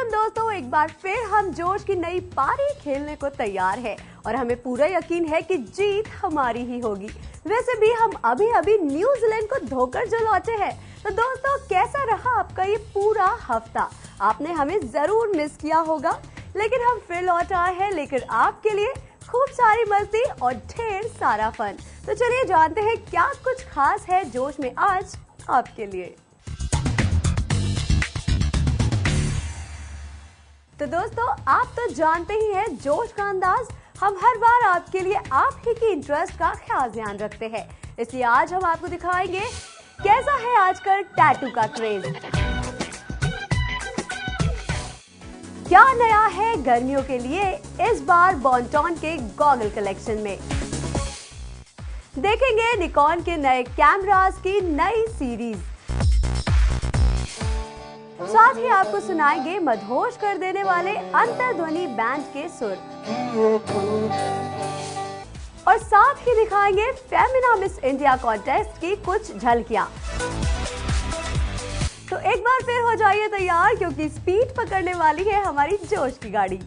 Welcome दोस्तों, एक बार फिर हम जोश की नई पारी खेलने को तैयार है और हमें पूरा यकीन है कि जीत हमारी ही होगी। वैसे भी हम अभी अभी न्यूजीलैंड को धोकर जो लौटे हैं। तो दोस्तों, कैसा रहा आपका ये पूरा हफ्ता? आपने हमें जरूर मिस किया होगा, लेकिन हम फिर लौट आए हैं लेकर आपके लिए खूब सारी मस्ती और ढेर सारा फन। तो चलिए जानते हैं क्या कुछ खास है जोश में आज आपके लिए। तो दोस्तों, आप तो जानते ही हैं जोश का अंदाज। हम हर बार आपके लिए आप ही की इंटरेस्ट का खास ध्यान रखते हैं, इसलिए आज हम आपको दिखाएंगे कैसा है आजकल टैटू का क्रेज। क्या नया है गर्मियों के लिए इस बार बॉन्टॉन के गॉगल कलेक्शन में। देखेंगे निकॉन के नए कैमरास की नई सीरीज। साथ ही आपको सुनाएंगे मदहोश कर देने वाले अंतर्ध्वनि बैंड के सुर और साथ ही दिखाएंगे फेमिना मिस इंडिया कॉन्टेस्ट की कुछ झलकियां। तो एक बार फिर हो जाइए तैयार, क्योंकि स्पीड पकड़ने वाली है हमारी जोश की गाड़ी।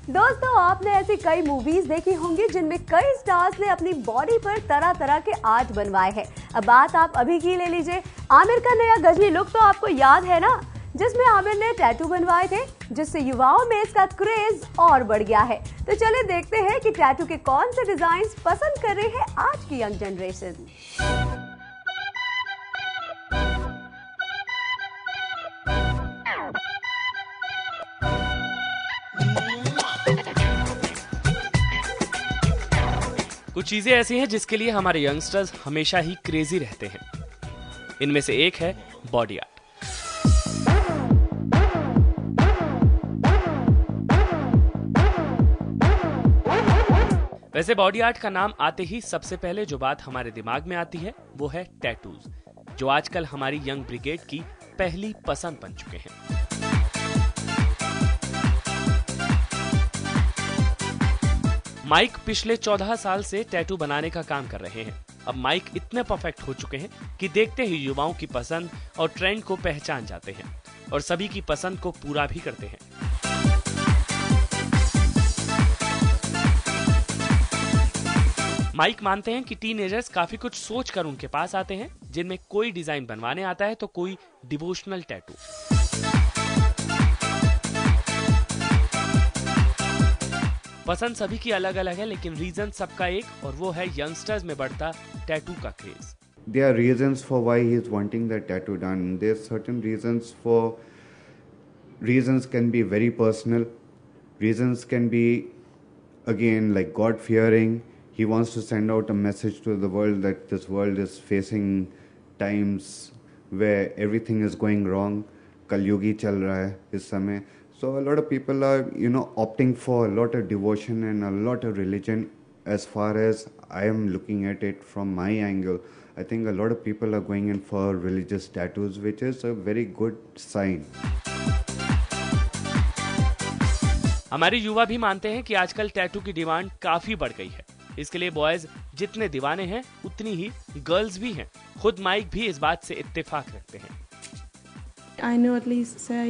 दोस्तों, आपने ऐसी कई मूवीज देखी होंगी जिनमें कई स्टार्स ने अपनी बॉडी पर तरह तरह के आर्ट बनवाए हैं। अब बात आप अभी की ले लीजिए, आमिर का नया गजनी लुक तो आपको याद है ना, जिसमें आमिर ने टैटू बनवाए थे, जिससे युवाओं में इसका क्रेज और बढ़ गया है। तो चलिए देखते हैं कि टैटू के कौन से डिजाइन पसंद कर रही है आज की यंग जनरेशन। कुछ चीजें ऐसी हैं जिसके लिए हमारे यंगस्टर्स हमेशा ही क्रेजी रहते हैं। इनमें से एक है बॉडी आर्ट। वैसे बॉडी आर्ट का नाम आते ही सबसे पहले जो बात हमारे दिमाग में आती है वो है टैटूज, जो आजकल हमारी यंग ब्रिगेड की पहली पसंद बन चुके हैं। माइक पिछले 14 साल से टैटू बनाने का काम कर रहे हैं। अब माइक इतने परफेक्ट हो चुके हैं कि देखते ही युवाओं की पसंद और ट्रेंड को पहचान जाते हैं और सभी की पसंद को पूरा भी करते हैं। माइक मानते हैं कि टीनेजर्स काफी कुछ सोच कर उनके पास आते हैं, जिनमें कोई डिजाइन बनवाने आता है तो कोई डिवोशनल टैटू। पसंद सभी की अलग अलग है, लेकिन रीजन सबका एक, और वो है यंगस्टर्स में बढ़ता टैटू का craze. There are reasons for why he is wanting the tattoo done. There's certain reasons can be very personal. Reasons can be, again, like God-fearing. He wants to send out a message to the world that this world is facing times where everything is going wrong. कलयुगी चल रहा है इस समय. So a lot of people are, opting for a lot of devotion and a lot of religion. As far as I am looking at it from my angle, I think a lot of people are going in for religious tattoos, which is a very good sign. हमारे युवा भी मानते हैं कि आजकल tattoo की demand काफी बढ़ गई है। इसके लिए बॉयज जितने दीवाने हैं उतनी ही गर्ल्स भी हैं। खुद माइक भी इस बात से इत्तेफाक रखते हैं। I know at least say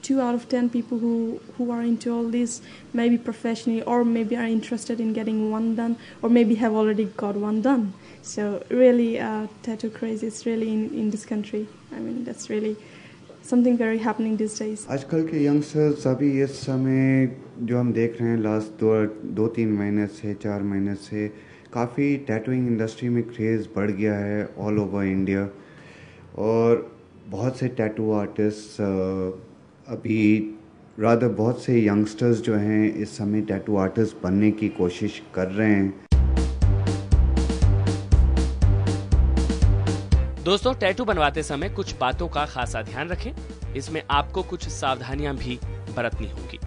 2 out of 10 people who are into all this, maybe professionally or maybe are interested in getting one done, or maybe have already got one done. So really, tattoo craze is really in this country. I mean, that's really something very happening these days. आजकल के youngsters अभी इस समय जो हम देख रहे हैं लास्ट 2-3 महीने से 4 महीने से काफ़ी टैटूइंग इंडस्ट्री में क्रेज़ बढ़ गया है ऑल ओवर इंडिया, और बहुत से टैटू आर्टिस्ट अभी बहुत से यंगस्टर्स जो हैं इस समय टैटू आर्टिस्ट बनने की कोशिश कर रहे हैं। दोस्तों, टैटू बनवाते समय कुछ बातों का खासा ध्यान रखें। इसमें आपको कुछ सावधानियां भी बरतनी होगी।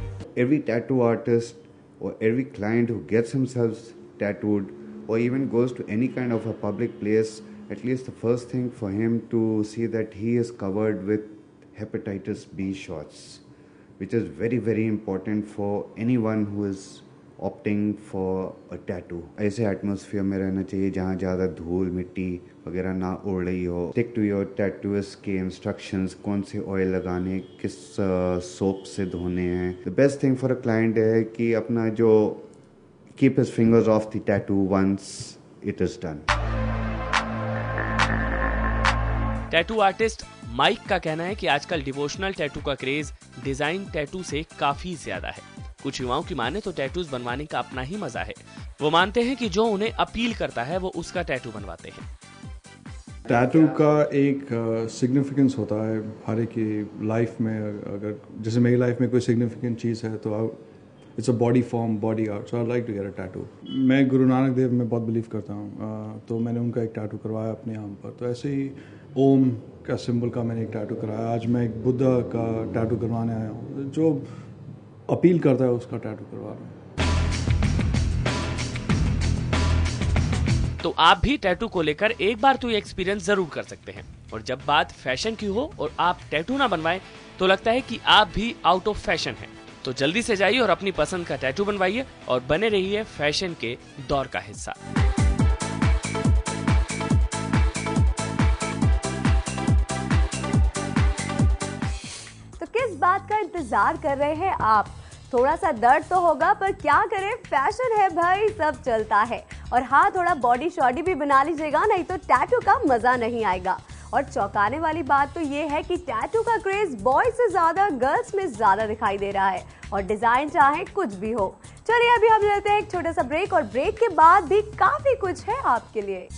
Every tattoo artist or every client who gets himself tattooed or even goes to any kind of a public place, at least the first thing for him to see that he is covered with hepatitis B shots. which is very very important for anyone who is opting for a tattoo. ऐसे atmosphere में रहना चाहिए जहाँ ज़्यादा धूल मिट्टी वगैरह ना उड़ रही हो. Stick to your tattooist के instructions, कौन से ऑयल लगाने, किस सोप से धोने हैं. The best thing for a client है कि अपना जो keep his fingers off the tattoo once it is done. Tattoo artist Mike का कहना है कि आजकल डिवोशनल टैटू का क्रेज डिजाइन टैटू से काफी ज्यादा है. कुछ युवाओं की माने तो टैटूज बनवाने का अपना ही मजा है. वो मानते हैं कि जो उन्हें अपील करता है वो उसका टैटू बनवाते हैं. टैटू का एक सिग्निफिकेंस होता है हर एक की लाइफ में. अगर जैसे मेरी लाइफ में कोई सिग्निफिकेंट चीज़ है तो it's a body form, body art, so I like to get a tattoo. मैं गुरु नानक देव में बहुत बिलीव करता हूँ, तो मैंने उनका एक टैटू करवाया अपने आर्म पर. तो ऐसे ही ओम का सिंबल का मैंने एक टैटू कराया. आज मैं एक बुद्धा का टैटू करवाने आया हूँ. जो अपील करता है उसका टैटू करवा रहा हूँ. तो आप भी टैटू को लेकर एक बार तो ये एक्सपीरियंस जरूर कर सकते हैं. और जब बात फैशन की हो और आप टैटू ना बनवाएं तो लगता है कि आप भी आउट ऑफ फैशन हैं. तो जल्दी से जाइए और अपनी पसंद का टैटू बनवाइए और बने रहिए फैशन के दौर का हिस्सा. तो किस बात का इंतजार कर रहे हैं आप? थोड़ा सा दर्द तो होगा पर क्या करें, फैशन है भाई, सब चलता है. और हाँ, थोड़ा बॉडी शॉडी भी बना लीजिएगा, नहीं तो टैटू का मजा नहीं आएगा. और चौंकाने वाली बात तो ये है कि टैटू का क्रेज बॉयज से ज्यादा गर्ल्स में ज्यादा दिखाई दे रहा है. और डिजाइन चाहे कुछ भी हो. चलिए अभी हम लेते हैं एक छोटा सा ब्रेक और ब्रेक के बाद भी काफी कुछ है आपके लिए.